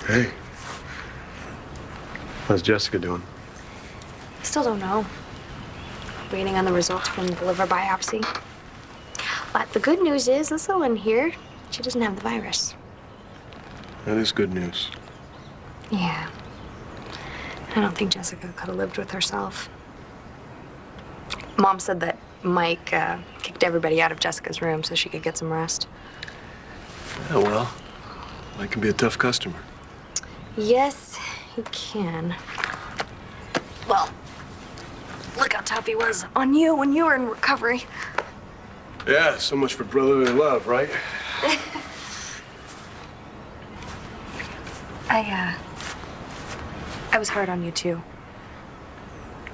Hey. How's Jessica doing? I still don't know. Waiting on the results from the liver biopsy. But the good news is, this little in here, she doesn't have the virus. That is good news. Yeah. I don't think Jessica could have lived with herself. Mom said that Mike kicked everybody out of Jessica's room so she could get some rest. Yeah, well, Mike can be a tough customer. Yes, he can. Well, look how tough he was on you when you were in recovery. Yeah, so much for brotherly love, right? I was hard on you, too.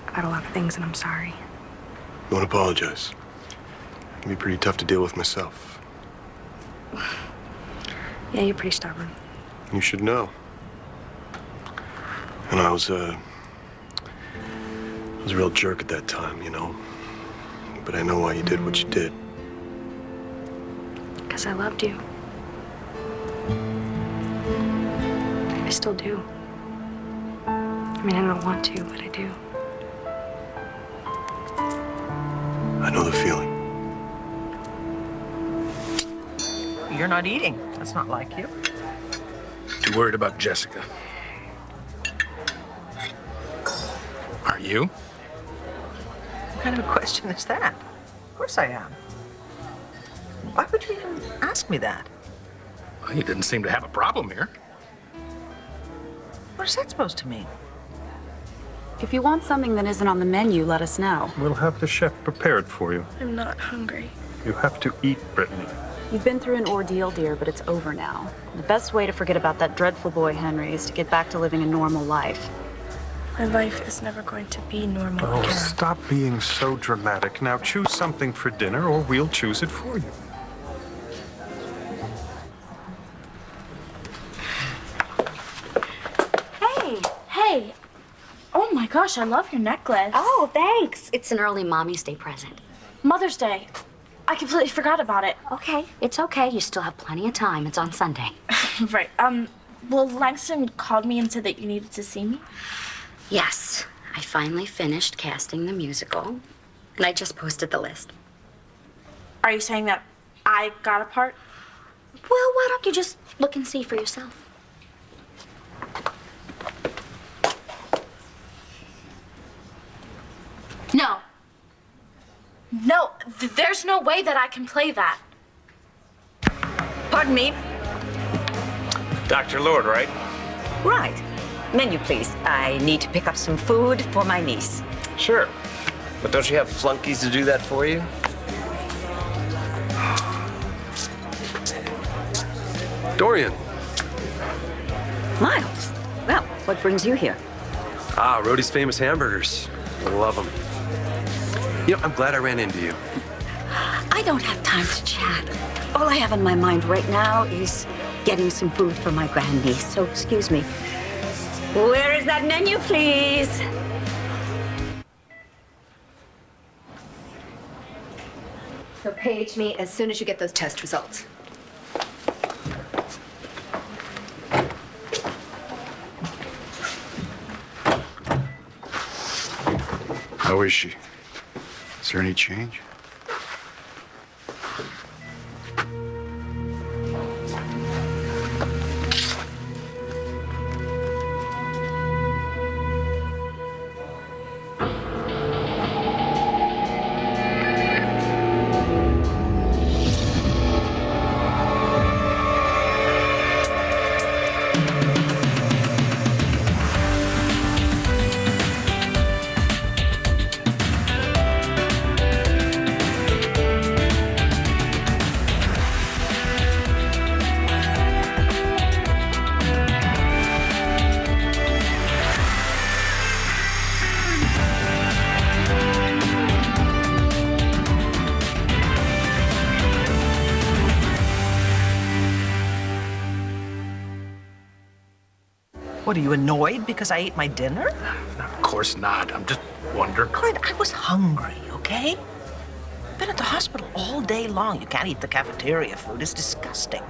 About a lot of things, and I'm sorry. Don't apologize. It can be pretty tough to deal with myself. Yeah, you're pretty stubborn. You should know. And I was a real jerk at that time, you know. But I know why you did what you did. Because I loved you. I still do. I mean, I don't want to, but I do. I know the feeling. You're not eating. That's not like you. Too worried about Jessica. Are you? What kind of a question is that? Of course I am. Why would you even ask me that? Well, you didn't seem to have a problem here. What is that supposed to mean? If you want something that isn't on the menu, let us know. We'll have the chef prepared for you. I'm not hungry. You have to eat, Brittany. You've been through an ordeal, dear, but it's over now. The best way to forget about that dreadful boy, Henry, is to get back to living a normal life. My life is never going to be normal Oh, again. stop being so dramatic. Now choose something for dinner, or we'll choose it for you. Hey! Oh my gosh, I love your necklace. Oh, thanks. It's an early Mommy's Day present. Mother's Day. I completely forgot about it. Okay, it's okay. You still have plenty of time. It's on Sunday. Right. Well, Langston called me and said that you needed to see me. Yes, I finally finished casting the musical, and I just posted the list. Are you saying that I got a part? Well, why don't you just look and see for yourself? No. No, there's no way that I can play that. Pardon me? Dr. Lord, right? Right. Menu, please. I need to pick up some food for my niece. Sure. But don't you have flunkies to do that for you? Dorian. Miles. Well, what brings you here? Ah, Rhodey's famous hamburgers. I love them. You know, I'm glad I ran into you. I don't have time to chat. All I have in my mind right now is getting some food for my grandniece. So excuse me. Where is that menu, please? So page me as soon as you get those test results. How is she? Is there any change? What, are you annoyed because I ate my dinner? No, of course not. I'm just wondering. Clint, I was hungry, okay? Been at the hospital all day long. You can't eat the cafeteria food. It's disgusting.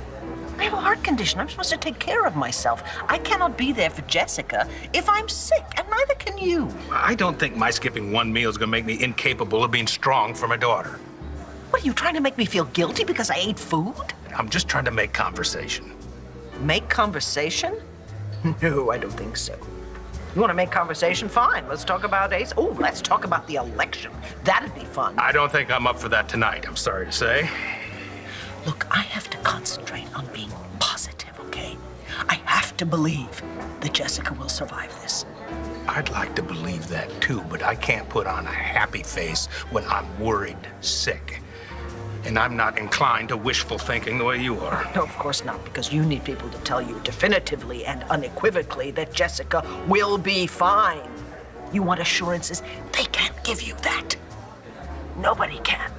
I have a heart condition. I'm supposed to take care of myself. I cannot be there for Jessica if I'm sick, and neither can you. I don't think my skipping one meal is going to make me incapable of being strong for my daughter. What, are you trying to make me feel guilty because I ate food? I'm just trying to make conversation. Make conversation? No, I don't think so. You want to make conversation? Fine. Let's talk about Ace. Oh, let's talk about the election. That'd be fun. I don't think I'm up for that tonight, I'm sorry to say. Look, I have to concentrate on being positive, okay? I have to believe that Jessica will survive this. I'd like to believe that too, but I can't put on a happy face when I'm worried, sick. And I'm not inclined to wishful thinking the way you are. No, of course not, because you need people to tell you definitively and unequivocally that Jessica will be fine. You want assurances? They can't give you that. Nobody can.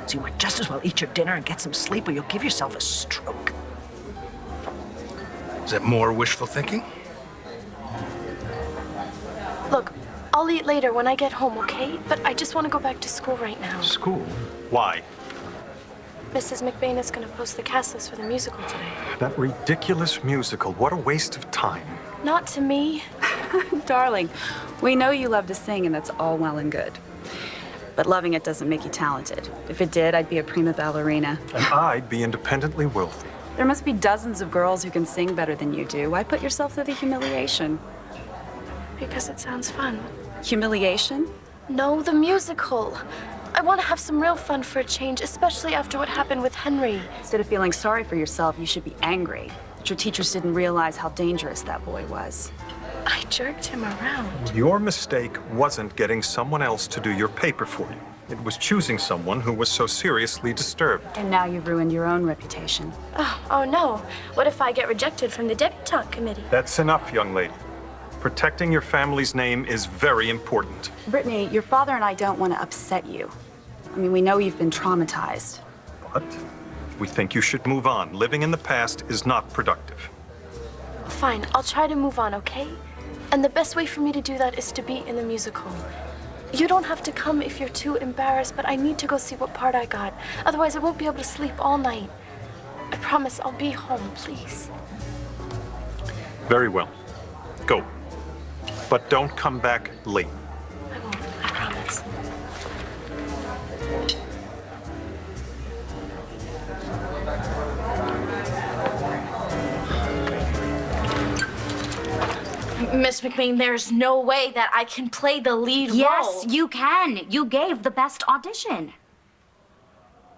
So you might just as well eat your dinner and get some sleep, or you'll give yourself a stroke. Is that more wishful thinking? Look, I'll eat later when I get home, okay? But I just want to go back to school right now. School? Why? Mrs. McBain is going to post the cast list for the musical today. That ridiculous musical. What a waste of time. Not to me. Darling, we know you love to sing, and that's all well and good. But loving it doesn't make you talented. If it did, I'd be a prima ballerina. And I'd be independently wealthy. There must be dozens of girls who can sing better than you do. Why put yourself through the humiliation? Because it sounds fun. Humiliation? No, the musical. I want to have some real fun for a change, especially after what happened with Henry. Instead of feeling sorry for yourself, you should be angry that your teachers didn't realize how dangerous that boy was. I jerked him around. Your mistake wasn't getting someone else to do your paper for you. It was choosing someone who was so seriously disturbed. And now you've ruined your own reputation. Oh no. What if I get rejected from the debutante committee? That's enough, young lady. Protecting your family's name is very important. Brittany, your father and I don't want to upset you. I mean, we know you've been traumatized. But we think you should move on. Living in the past is not productive. Fine, I'll try to move on, okay? And the best way for me to do that is to be in the musical. You don't have to come if you're too embarrassed, but I need to go see what part I got. Otherwise, I won't be able to sleep all night. I promise I'll be home, please. Very well. Go. But don't come back late. I won't, I promise. Miss McBain, there's no way that I can play the lead role. Yes, you can. You gave the best audition.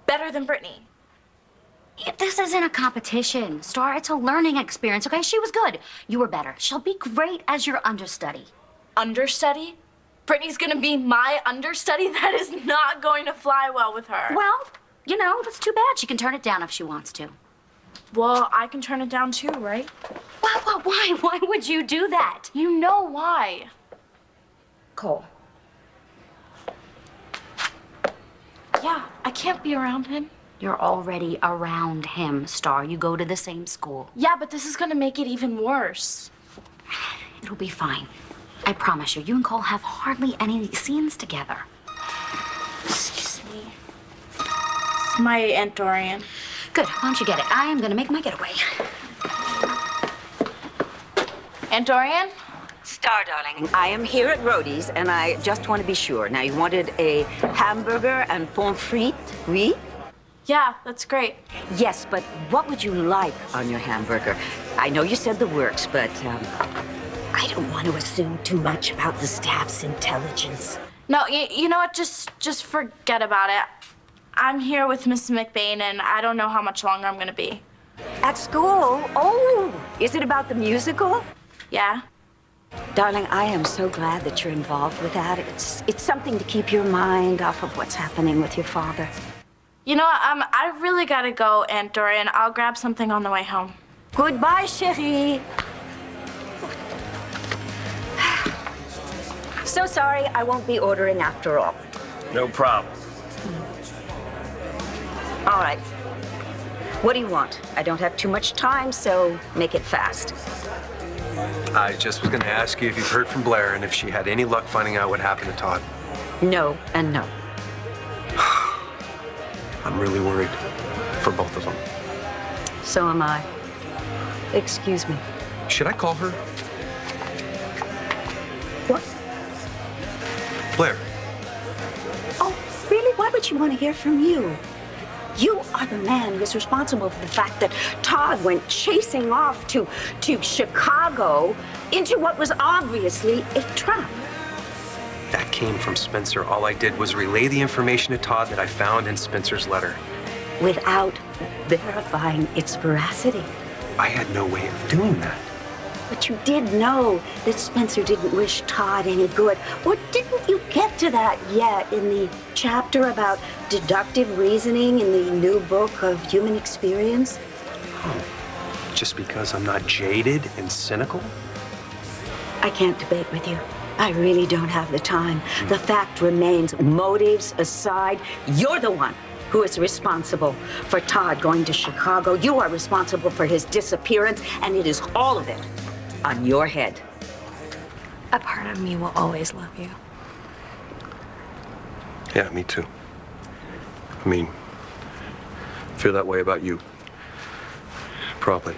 Better than Brittany. This isn't a competition, Star. It's a learning experience, okay? She was good. You were better. She'll be great as your understudy. Understudy? Brittany's gonna be my understudy? That is not going to fly well with her. Well, you know, that's too bad. She can turn it down if she wants to. Well, I can turn it down too, right? Why? Why would you do that? You know why. Cole. Yeah, I can't be around him. You're already around him, Star. You go to the same school. Yeah, but this is gonna make it even worse. It'll be fine. I promise you. You and Cole have hardly any scenes together. Excuse me. It's my Aunt Dorian. Good. Why don't you get it? I am gonna make my getaway. Aunt Dorian? Star, darling, I am here at Rhodey's, and I just want to be sure. Now, you wanted a hamburger and pommes frites, oui? Yeah, that's great. Yes, but what would you like on your hamburger? I know you said the works, but I don't want to assume too much about the staff's intelligence. No, you know what? Just forget about it. I'm here with Miss McBain, and I don't know how much longer I'm gonna be. At school? Oh, is it about the musical? Yeah. Darling, I am so glad that you're involved with that. It's something to keep your mind off of what's happening with your father. You know what? I really gotta go, Aunt Dorian. I'll grab something on the way home. Goodbye, chérie. So sorry, I won't be ordering after all. No problem. All right. What do you want? I don't have too much time, so make it fast. I just was going to ask you if you've heard from Blair and if she had any luck finding out what happened to Todd. No and no. I'm really worried for both of them. So am I. Excuse me. Should I call her? What? Blair. Oh, really? Why would she want to hear from you? You are the man who is responsible for the fact that Todd went chasing off to Chicago into what was obviously a trap. That came from Spencer. All I did was relay the information to Todd that I found in Spencer's letter. Without verifying its veracity. I had no way of doing that. But you did know that Spencer didn't wish Todd any good. Or didn't you get to that yet in the chapter about deductive reasoning in the new book of human experience? Oh, just because I'm not jaded and cynical? I can't debate with you. I really don't have the time. The fact remains, motives aside, you're the one who is responsible for Todd going to Chicago. You are responsible for his disappearance, and it is all of it on your head. A part of me will always love you. Yeah, me too. I mean, I feel that way about you. Probably.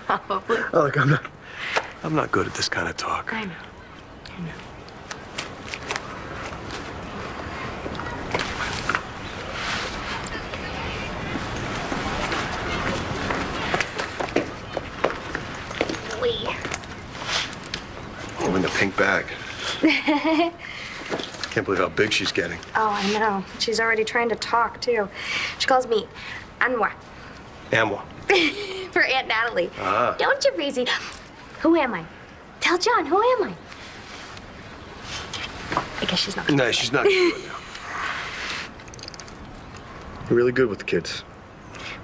Probably. Oh, look, I'm not good at this kind of talk. I know. Oh, in the pink bag. Can't believe how big she's getting. Oh, I know. She's already trying to talk, too. She calls me Anwa Amwa. for Aunt Natalie. Ah. Don't you, Breezy? Who am I? Tell John, who am I? I guess she's not. No, she's not good right now. You're really good with the kids.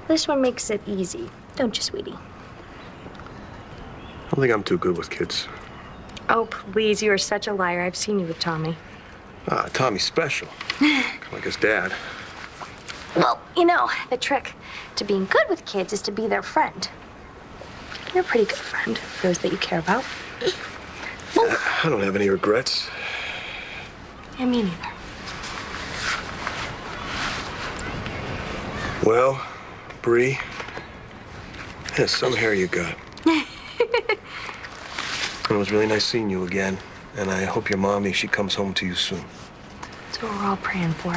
This one makes it easy. Don't you, sweetie? I don't think I'm too good with kids. Oh, please, you are such a liar. I've seen you with Tommy. Ah, Tommy's special. Like his dad. Well, you know, the trick to being good with kids is to be their friend. You're a pretty good friend, those that you care about. I don't have any regrets. Yeah, me neither. Well, Bree, there's some hair you got. It was really nice seeing you again, and I hope your mommy, she comes home to you soon. That's what we're all praying for.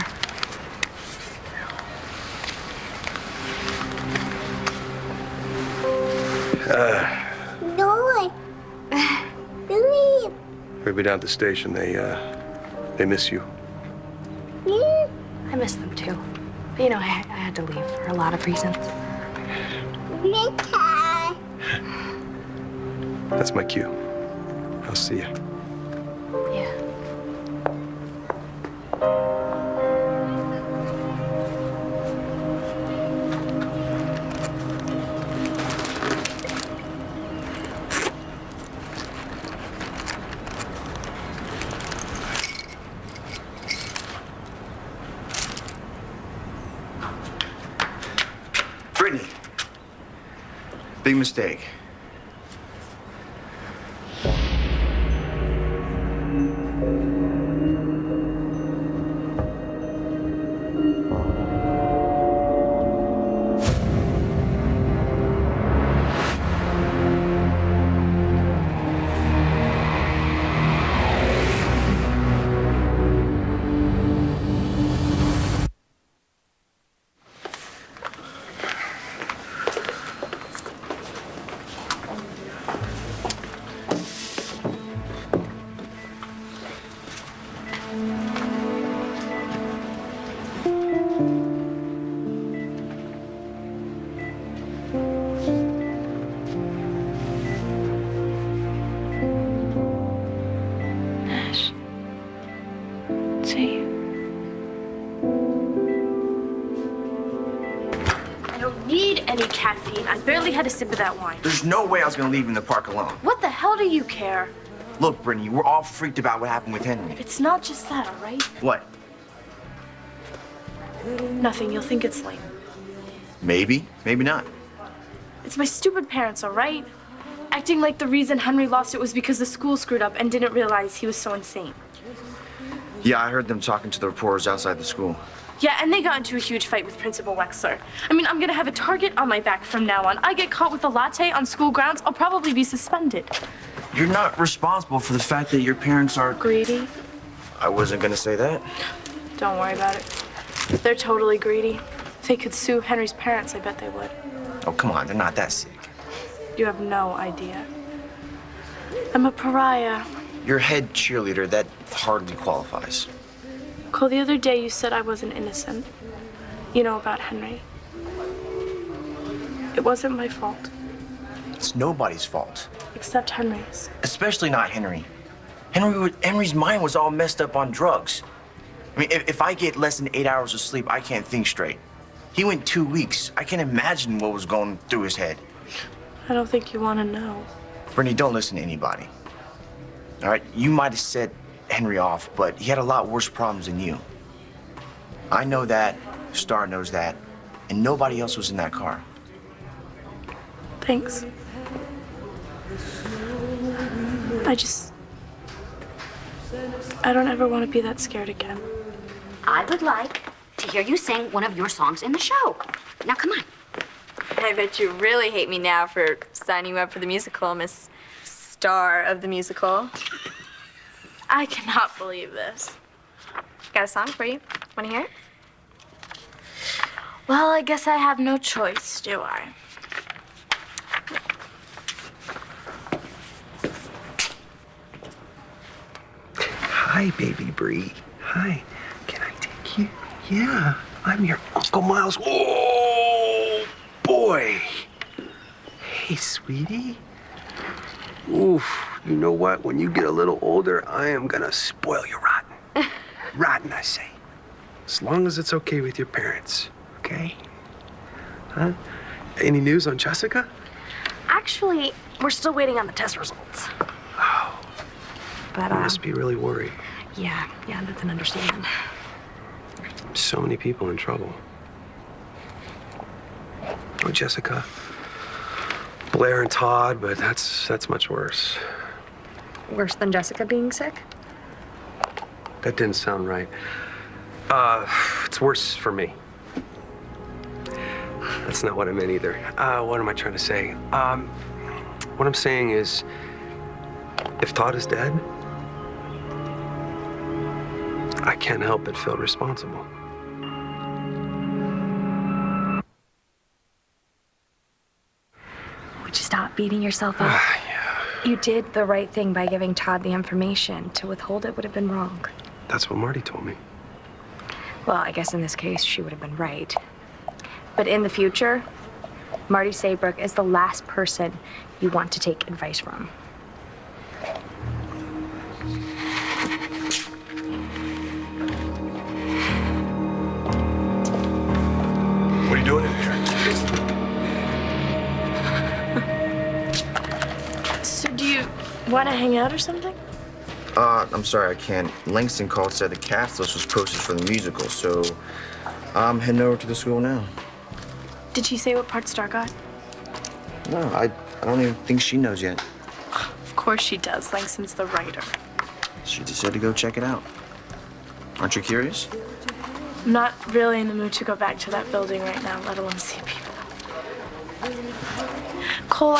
No. Maybe down at the station, they miss you. I miss them too. But you know, I had to leave for a lot of reasons. That's my cue. I'll see you. Yeah. Brittany. Big mistake. Any caffeine. I barely had a sip of that wine. There's no way I was gonna leave you in the park alone. What the hell do you care? Look, Brittany, we're all freaked about what happened with Henry. It's not just that, all right? What? Nothing. You'll think it's lame. Maybe, maybe not. It's my stupid parents, all right? Acting like the reason Henry lost it was because the school screwed up and didn't realize he was so insane. Yeah, I heard them talking to the reporters outside the school. Yeah, and they got into a huge fight with Principal Wexler. I mean, I'm gonna have a target on my back from now on. I get caught with a latte on school grounds, I'll probably be suspended. You're not responsible for the fact that your parents are... Greedy? I wasn't gonna say that. Don't worry about it. They're totally greedy. If they could sue Henry's parents, I bet they would. Oh, come on, they're not that sick. You have no idea. I'm a pariah. You're head cheerleader, that hardly qualifies. Cole, the other day you said I wasn't innocent. You know about Henry. It wasn't my fault. It's nobody's fault. Except Henry's. Especially not Henry. Henry's mind was all messed up on drugs. I mean, if I get less than 8 hours of sleep, I can't think straight. He went 2 weeks. I can't imagine what was going through his head. I don't think you want to know. Brittany, don't listen to anybody. All right, you might have set Henry off, but he had a lot worse problems than you. I know that, Star knows that, and nobody else was in that car. Thanks. I don't ever want to be that scared again. I would like to hear you sing one of your songs in the show. Now, come on. I bet you really hate me now for signing you up for the musical, Miss Star of the Musical. I cannot believe this. Got a song for you. Want to hear it? Well, I guess I have no choice, do I? Hi, baby Bree. Hi. Can I take you? Yeah, I'm your Uncle Miles. Oh, boy. Hey, sweetie. Oof, you know what? When you get a little older, I am gonna spoil you rotten. Rotten, I say. As long as it's okay with your parents, okay? Huh? Any news on Jessica? Actually, we're still waiting on the test results. Oh. But, You must be really worried. yeah, that's an understatement. So many people in trouble. Oh, Jessica. Blair and Todd, but that's much worse. Worse than Jessica being sick? That didn't sound right. It's worse for me. That's not what I meant either. What am I trying to say? What I'm saying is, if Todd is dead, I can't help but feel responsible. Would you stop beating yourself up? You did the right thing by giving Todd the information. To withhold it would have been wrong. That's what Marty told me. Well, I guess in this case, she would have been right. But in the future, Marty Saybrook is the last person you want to take advice from. What are you doing in here? So do you want to hang out or something? I'm sorry, I can't. Langston called, said the cast list was posted for the musical, so I'm heading over to the school now. Did she say what part Star got? No, I don't even think she knows yet. Of course she does. Langston's the writer. She just said to go check it out. Aren't you curious? I'm not really in the mood to go back to that building right now, let alone see people. Cole,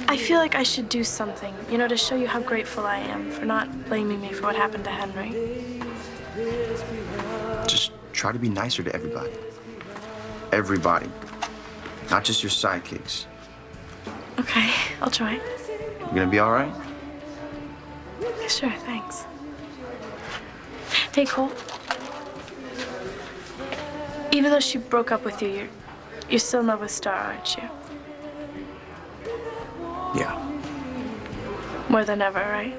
I feel like I should do something, to show you how grateful I am for not blaming me for what happened to Henry. Just try to be nicer to everybody. Everybody. Not just your sidekicks. Okay, I'll try. You gonna be all right? Sure, thanks. Hey, Cole. Even though she broke up with you, you're still in love with Star, aren't you? Yeah. More than ever, right?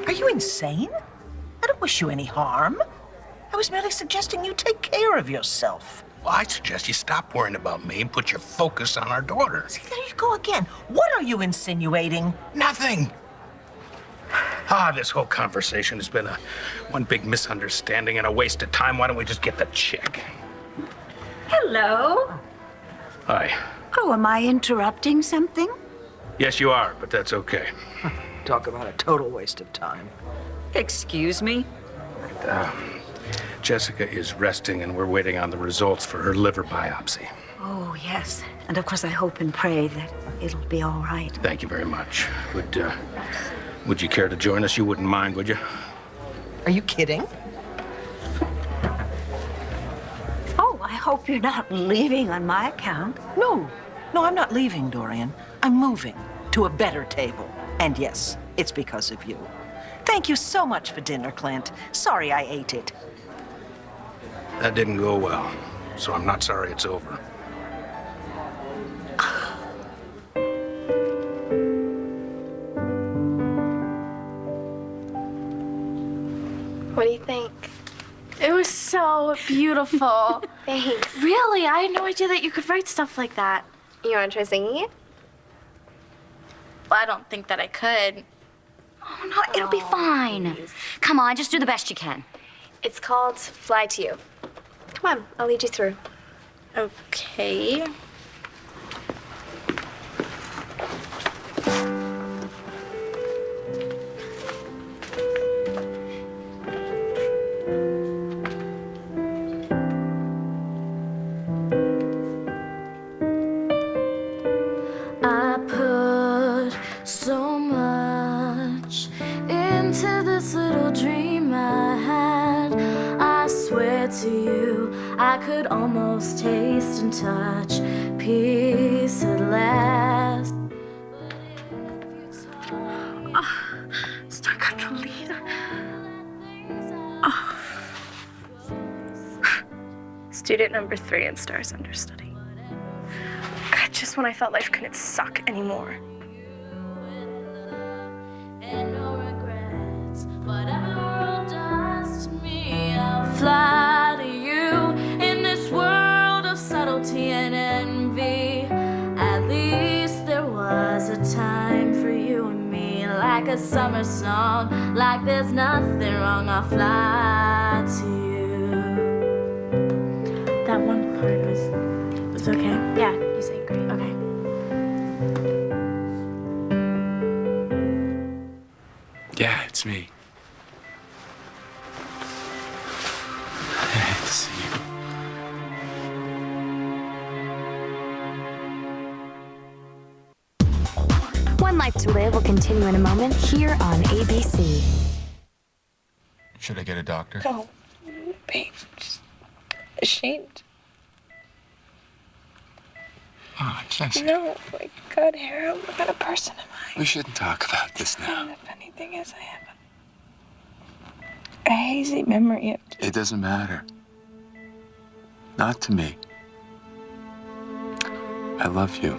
Are you insane? I don't wish you any harm. I was merely suggesting you take care of yourself. Well, I suggest you stop worrying about me and put your focus on our daughter. See, there you go again. What are you insinuating? Nothing. This whole conversation has been one big misunderstanding and a waste of time. Why don't we just get the check? Hello. Hi. Oh, am I interrupting something? Yes, you are, but that's okay. Talk about a total waste of time. Excuse me? Jessica is resting, and we're waiting on the results for her liver biopsy. Oh, yes. And of course, I hope and pray that it'll be all right. Thank you very much. Would you care to join us? You wouldn't mind, would you? Are you kidding? Oh, I hope you're not leaving on my account. No, I'm not leaving, Dorian. I'm moving to a better table. And yes, it's because of you. Thank you so much for dinner, Clint. Sorry I ate it. That didn't go well, so I'm not sorry it's over. What do you think? It was so beautiful. Thanks. Really? I had no idea that you could write stuff like that. You want to try singing it? Well, I don't think that I could. Oh, no, it'll be fine. Come on, just do the best you can. It's called Fly to You. Come on, I'll lead you through. Okay. I put so much into this little dream I had. I swear to you, I could almost taste and touch peace at last. Star got the lead. Student number 3 in Star's understudy. God, just when I felt life couldn't suck anymore. Fly to you in this world of subtlety and envy. At least there was a time for you and me, like a summer song, like there's nothing wrong. I'll fly to you. That one part was okay. Yeah, you sang great. Okay. Yeah, it's me. Hey, to see you. One Life to Live will continue in a moment here on ABC. Should I get a doctor? No, babe, just ashamed. Oh, I'm sensitive. No, my God, Harold, what kind of person am I? We shouldn't talk about this now. And the funny thing is, I have a hazy memory of. It doesn't matter. Not to me. I love you.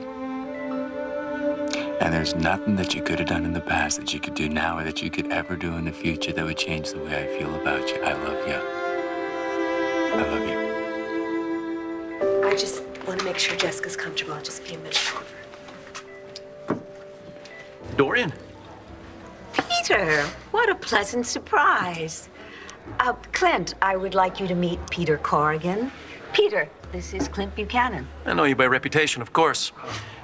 And there's nothing that you could have done in the past that you could do now or that you could ever do in the future that would change the way I feel about you. I love you. I love you. I just want to make sure Jessica's comfortable. I'll just be a minute over. Dorian? Peter, what a pleasant surprise. Clint, I would like you to meet Peter Corrigan. Peter, this is Clint Buchanan. I know you by reputation, of course.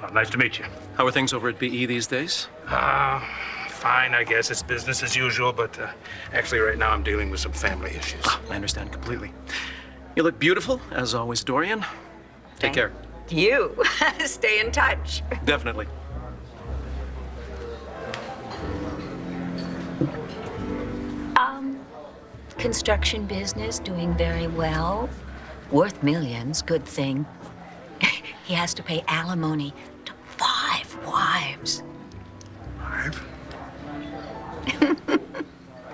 Well, nice to meet you. How are things over at BE these days? Fine, I guess. It's business as usual, but actually right now I'm dealing with some family issues. I understand completely. You look beautiful, as always, Dorian. Take care. You. Stay in touch. Definitely. Construction business doing very well. Worth millions, good thing. He has to pay alimony to 5 wives. 5?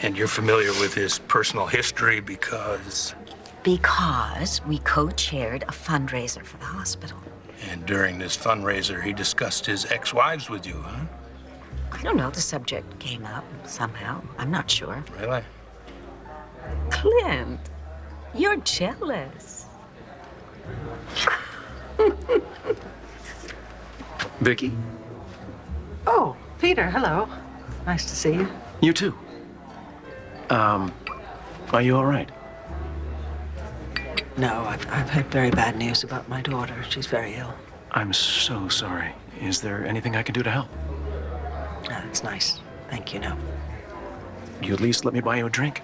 And you're familiar with his personal history because? Because we co-chaired a fundraiser for the hospital. And during this fundraiser, he discussed his ex-wives with you, huh? I don't know, the subject came up somehow. I'm not sure. Really? Clint, you're jealous. Vicky? Oh, Peter, hello. Nice to see you. You too. Are you all right? No, I've had very bad news about my daughter. She's very ill. I'm so sorry. Is there anything I can do to help? That's nice. Thank you, no. You at least let me buy you a drink?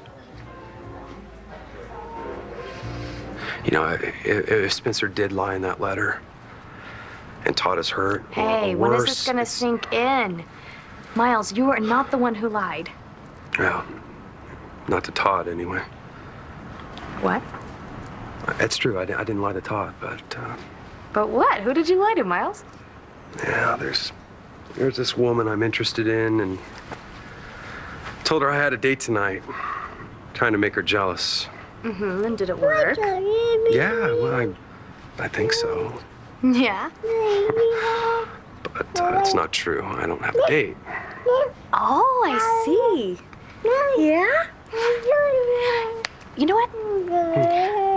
You know, if Spencer did lie in that letter and Todd is hurt, Hey, or when is worse, this gonna sink in? Miles, you are not the one who lied. Yeah, not to Todd anyway. What? It's true, I didn't lie to Todd, but But what? Who did you lie to, Miles? yeah, there's this woman I'm interested in, and told her I had a date tonight, trying to make her jealous. Mm-hmm, and did it work? Yeah, well, I think so, Yeah? but it's not true. I don't have a date. Oh, I see. Yeah? You know what?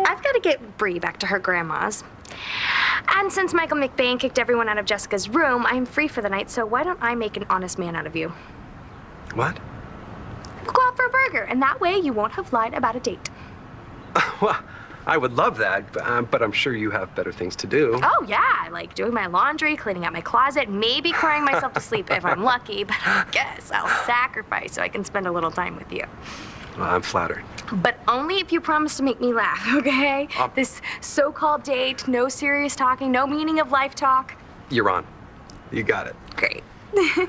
I've got to get Bree back to her grandma's. And since Michael McBain kicked everyone out of Jessica's room, I'm free for the night, so why don't I make an honest man out of you? What? We'll go out for a burger, and that way you won't have lied about a date. Well, I would love that, but I'm sure you have better things to do. Oh, yeah, like doing my laundry, cleaning out my closet, maybe crying myself to sleep if I'm lucky, but I guess I'll sacrifice so I can spend a little time with you. Well, I'm flattered. But only if you promise to make me laugh, okay? This so-called date, no serious talking, no meaning of life talk. You're on. You got it. Great. You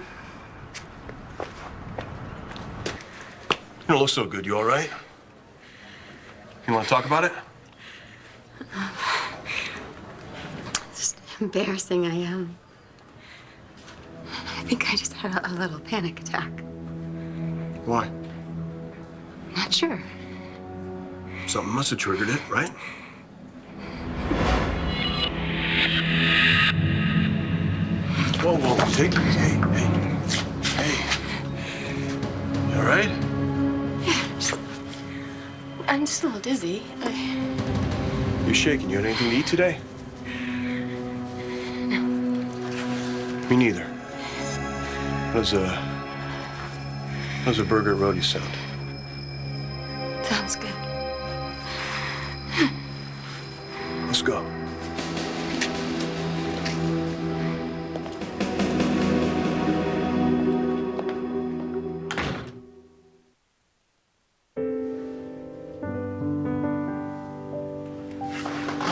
don't look so good. You all right? You want to talk about it? It's embarrassing, I am. I think I just had a little panic attack. Why? Not sure. Something must have triggered it, right? Whoa, take it easy. Hey. You all right? I'm just a little dizzy. You're shaking. You had anything to eat today? No. Me neither. How's a burger at Rhodey sound? Sounds good. Let's go.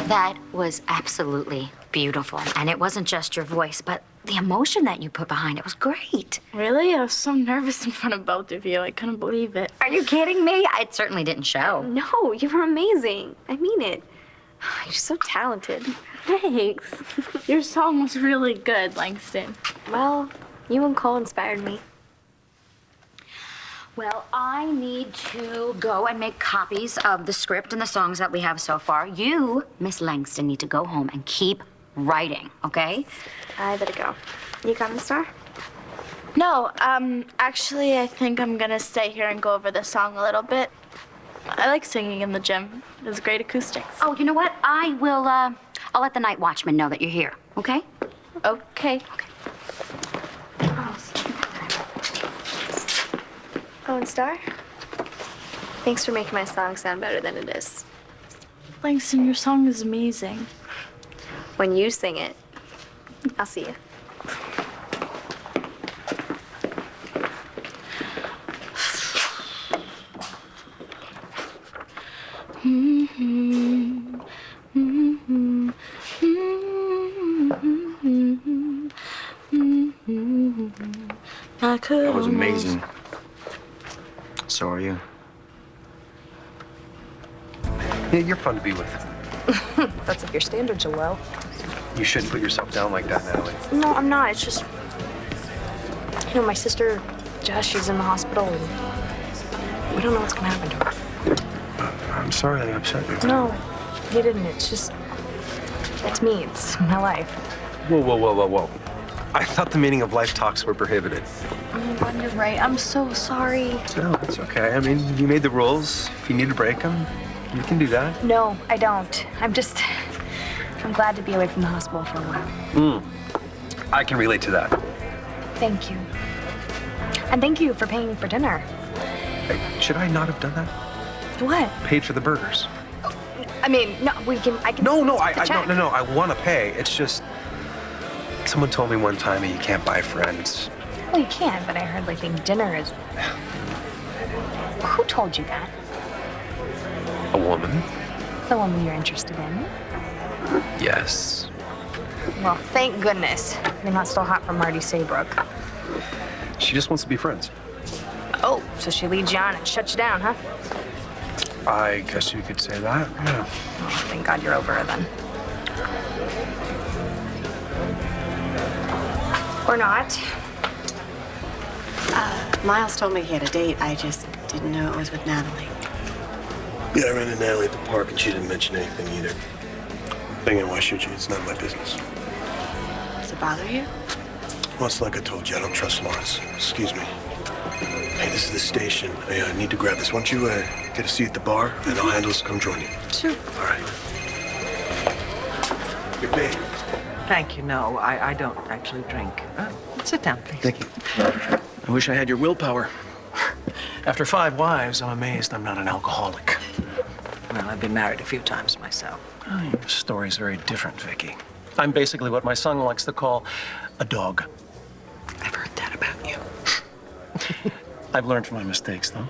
That was absolutely beautiful. And it wasn't just your voice, but the emotion that you put behind it was great. Really? I was so nervous in front of both of you. I couldn't believe it. Are you kidding me? It certainly didn't show. No, you were amazing. I mean it. You're so talented. Thanks. Your song was really good, Langston. Well, you and Cole inspired me. Well, I need to go and make copies of the script and the songs that we have so far. You, Miss Langston, need to go home and keep writing, okay? I better go. You coming, Star? No, actually, I think I'm gonna stay here and go over the song a little bit. I like singing in the gym. There's great acoustics. Oh, you know what? I will, I'll let the night watchman know that you're here, okay? Okay. Oh, and Star? Thanks for making my song sound better than it is. Langston, your song is amazing. When you sing it, I'll see you. That was amazing. So are you. Yeah, you're fun to be with. That's if your standards are low. You shouldn't put yourself down like that, Natalie. No, I'm not. It's just, you know, my sister, Jess, she's in the hospital, and we don't know what's gonna happen to her. I'm sorry I upset you. No, you didn't. It's just, it's me. It's my life. Whoa. I thought the meaning of life talks were prohibited. Oh my God, you're right. I'm so sorry. No, it's okay. I mean, you made the rules. If you need to break them, you can do that. No, I don't. I'm glad to be away from the hospital for a while. I can relate to that. Thank you. And thank you for paying for dinner. Hey, should I not have done that? What? Paid for the burgers. I mean, no, I can. No, split the check. I want to pay. It's just, someone told me one time that you can't buy friends. Well, you can, but I heard like big dinner is. Who told you that? A woman? The woman you're interested in? Yes. Well, thank goodness. You're not still hot for Marty Saybrook. She just wants to be friends. Oh, so she leads you on and shuts you down, huh? I guess you could say that, yeah. Oh, thank God you're over her then. Or not. Miles told me he had a date. I just didn't know it was with Natalie. Yeah, I ran into Natalie at the park and she didn't mention anything either. Thinking, why should you? It's not my business. Does it bother you? Well, it's like I told you, I don't trust Lawrence. Excuse me. Hey, this is the station. I need to grab this. Why don't you get a seat at the bar and I'll handle this. Come join you. Sure. All right. Good day. Thank you. No, I don't actually drink. Sit down, please. Thank you. I wish I had your willpower. After 5 wives, I'm amazed I'm not an alcoholic. Well, I've been married a few times myself. Oh, your story's very different, Vicky. I'm basically what my son likes to call a dog. I've heard that about you. I've learned from my mistakes, though.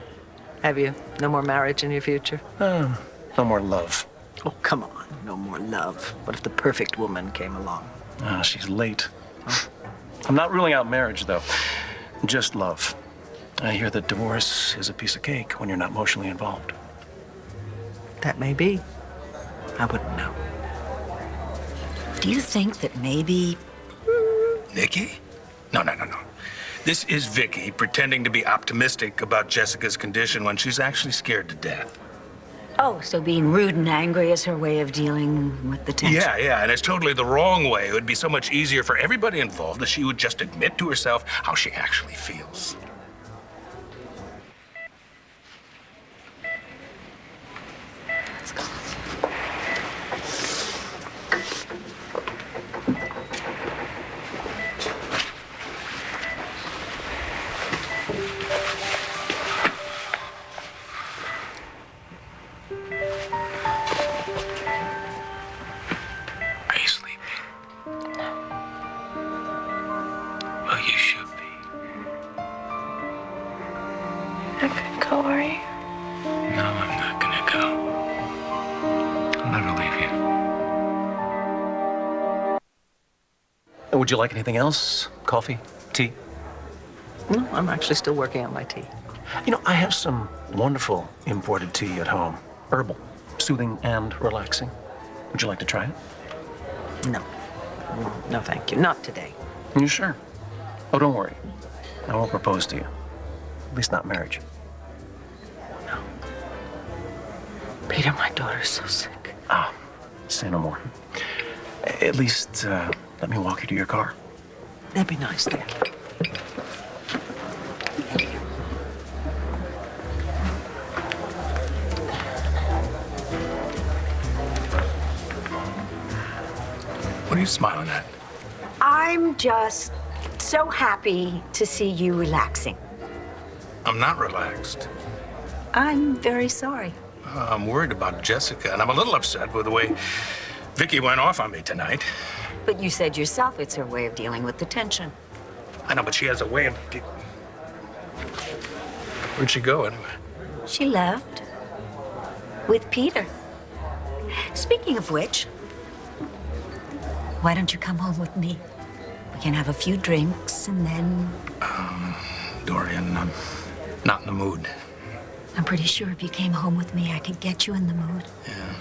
Have you? No more marriage in your future? No more love. Oh, come on. No more love. What if the perfect woman came along? She's late. I'm not ruling out marriage, though. Just love. I hear that divorce is a piece of cake when you're not emotionally involved. That may be. I wouldn't know. Do you think that maybe... Nikki? No. This is Vicky pretending to be optimistic about Jessica's condition when she's actually scared to death. Oh, so being rude and angry is her way of dealing with the tension? Yeah, and it's totally the wrong way. It would be so much easier for everybody involved if she would just admit to herself how she actually feels. Would you like anything else? Coffee? Tea? No, I'm actually still working on my tea. You know, I have some wonderful imported tea at home. Herbal, soothing and relaxing. Would you like to try it? No. No, thank you. Not today. You sure? Oh, don't worry. I won't propose to you. At least not marriage. No. Peter, my daughter's so sick. Say no more. At least, let me walk you to your car. That'd be nice, then. What are you smiling at? I'm just so happy to see you relaxing. I'm not relaxed. I'm very sorry. I'm worried about Jessica, and I'm a little upset with the way Vicky went off on me tonight. But you said yourself it's her way of dealing with the tension. I know, but she has a way of... Where'd she go, anyway? She left with Peter. Speaking of which, why don't you come home with me? We can have a few drinks and then... Dorian, I'm not in the mood. I'm pretty sure if you came home with me, I could get you in the mood. Yeah.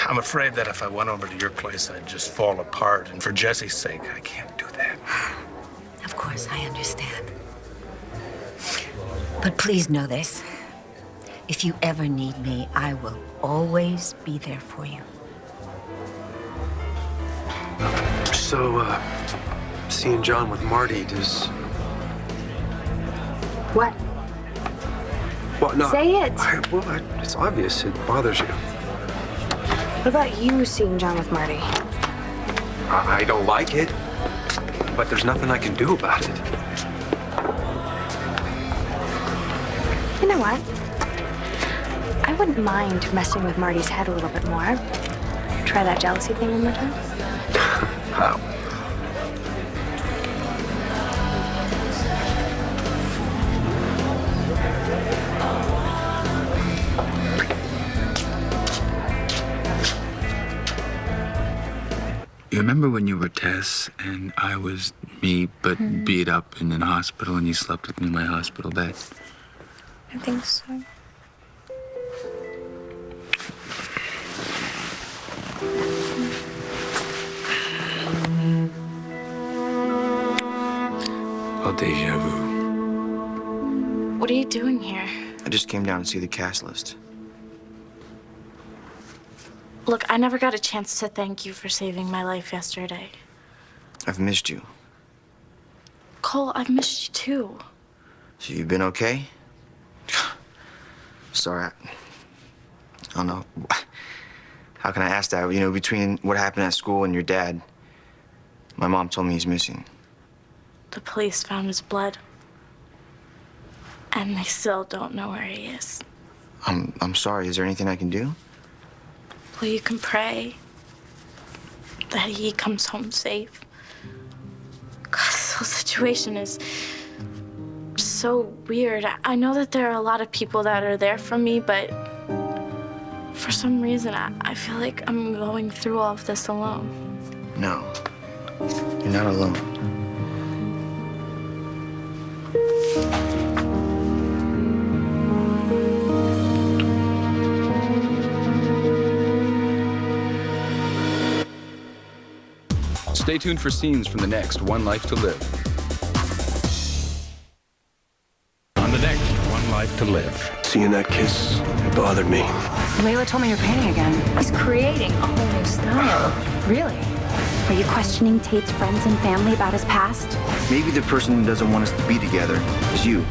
I'm afraid that if I went over to your place, I'd just fall apart. And for Jessie's sake, I can't do that. Of course, I understand. But please know this. If you ever need me, I will always be there for you. So, seeing John with Marty, does... What? Well, no. Say it. It's obvious it bothers you. What about you seeing John with Marty? I don't like it, but there's nothing I can do about it. You know what? I wouldn't mind messing with Marty's head a little bit more. Try that jealousy thing one more time. How? remember when you were Tess and I was me, but beat up and in hospital, and you slept with me in my hospital bed? I think so. Oh, deja vu. What are you doing here? I just came down to see the cast list. Look, I never got a chance to thank you for saving my life yesterday. I've missed you. Cole, I've missed you too. So you've been okay? Sorry, I don't know. How can I ask that? You know, between what happened at school and your dad, my mom told me he's missing. The police found his blood. And they still don't know where he is. I'm sorry. Is there anything I can do? Well, you can pray that he comes home safe. God, this whole situation is so weird. I know that there are a lot of people that are there for me, but for some reason, I feel like I'm going through all of this alone. No. You're not alone. Stay tuned for scenes from the next One Life to Live. On the next One Life to Live. Seeing that kiss, it bothered me. Layla told me you're painting again. He's creating a whole new style. Really? Are you questioning Tate's friends and family about his past? Maybe the person who doesn't want us to be together is you.